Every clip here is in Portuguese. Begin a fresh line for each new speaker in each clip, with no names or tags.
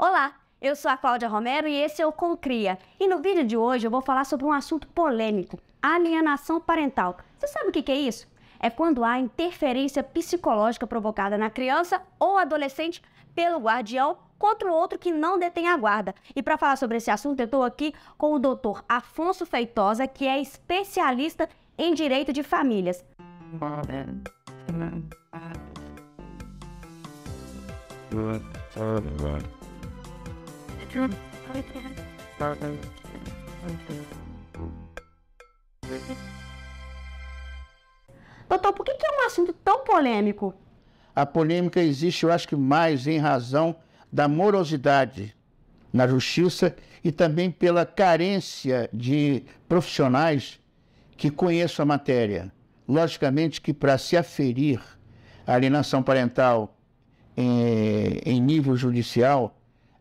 Olá, eu sou a Cláudia Romero e esse é o Concria. E no vídeo de hoje eu vou falar sobre um assunto polêmico, alienação parental. Você sabe o que é isso? É quando há interferência psicológica provocada na criança ou adolescente pelo guardião contra o outro que não detém a guarda. E para falar sobre esse assunto, eu estou aqui com o Dr. Afonso Feitosa, que é especialista em direito de famílias. Doutor, por que é um assunto tão polêmico?
A polêmica existe, eu acho que mais em razão da morosidade na justiça e também pela carência de profissionais que conheçam a matéria. Logicamente que para se aferir a alienação parental em nível judicial,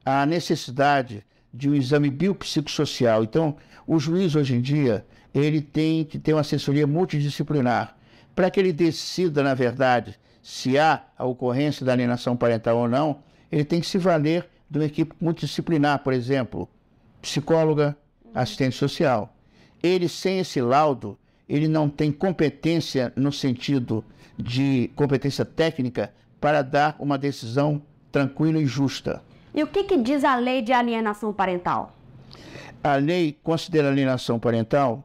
há necessidade de um exame biopsicossocial. Então, o juiz hoje em dia, ele tem que ter uma assessoria multidisciplinar para que ele decida, na verdade, se há a ocorrência da alienação parental ou não. Ele tem que se valer de uma equipe multidisciplinar, por exemplo, psicóloga, assistente social. Ele, sem esse laudo, ele não tem competência no sentido de competência técnica para dar uma decisão tranquila e justa.
E o que diz a lei de alienação parental?
A lei considera alienação parental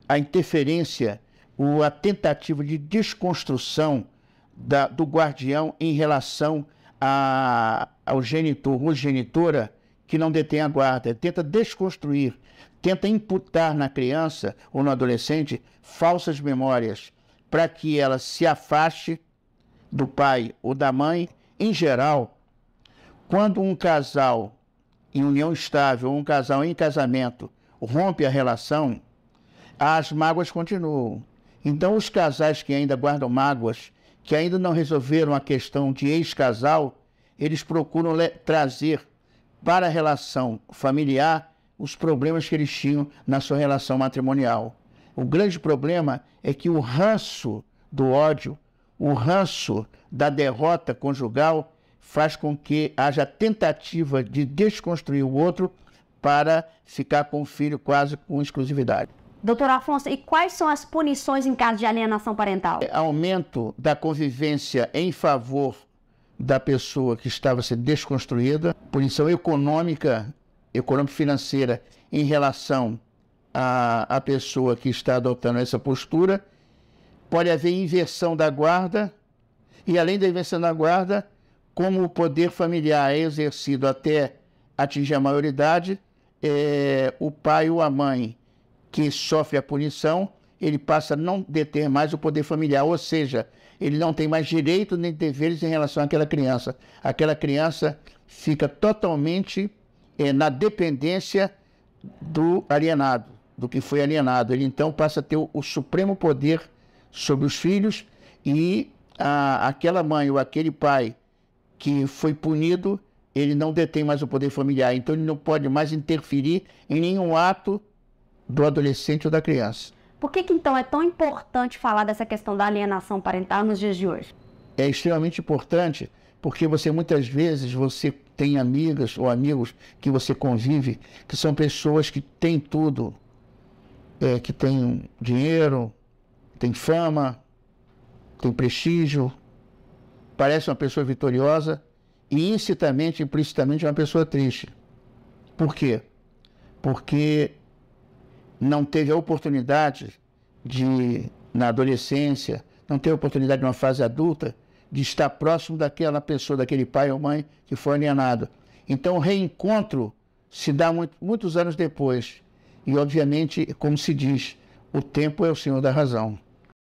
a interferência ou a tentativa de desconstrução do guardião em relação ao genitor ou genitora que não detém a guarda. Tenta desconstruir, tenta imputar na criança ou no adolescente falsas memórias para que ela se afaste do pai ou da mãe. Em geral, quando um casal em união estável ou um casal em casamento rompe a relação, as mágoas continuam. Então, os casais que ainda guardam mágoas, que ainda não resolveram a questão de ex-casal, eles procuram trazer para a relação familiar os problemas que eles tinham na sua relação matrimonial. O grande problema é que o ranço do ódio, o ranço da derrota conjugal, faz com que haja tentativa de desconstruir o outro para ficar com o filho quase com exclusividade.
Doutor Afonso, e quais são as punições em caso de alienação parental?
Aumento da convivência em favor da pessoa que estava sendo desconstruída, punição econômico-financeira em relação à pessoa que está adotando essa postura. Pode haver inversão da guarda e, além da inversão da guarda, como o poder familiar é exercido até atingir a maioridade, o pai ou a mãe que sofre a punição, ele passa a não deter mais o poder familiar, ou seja, ele não tem mais direito nem deveres em relação àquela criança. Aquela criança fica totalmente na dependência do alienado, do que foi alienado. Ele então passa a ter o supremo poder sobre os filhos e aquela mãe ou aquele pai que foi punido, ele não detém mais o poder familiar. Então ele não pode mais interferir em nenhum ato do adolescente ou da criança.
Por que então é tão importante falar dessa questão da alienação parental nos dias de hoje?
É extremamente importante porque muitas vezes você tem amigas ou amigos que você convive, que são pessoas que têm tudo, que têm dinheiro, têm fama, têm prestígio, parece uma pessoa vitoriosa e implicitamente é uma pessoa triste. Por quê? Porque não teve a oportunidade na adolescência, não teve a oportunidade numa fase adulta, de estar próximo daquela pessoa, daquele pai ou mãe que foi alienado. Então o reencontro se dá muitos anos depois. E, obviamente, como se diz, o tempo é o senhor da razão.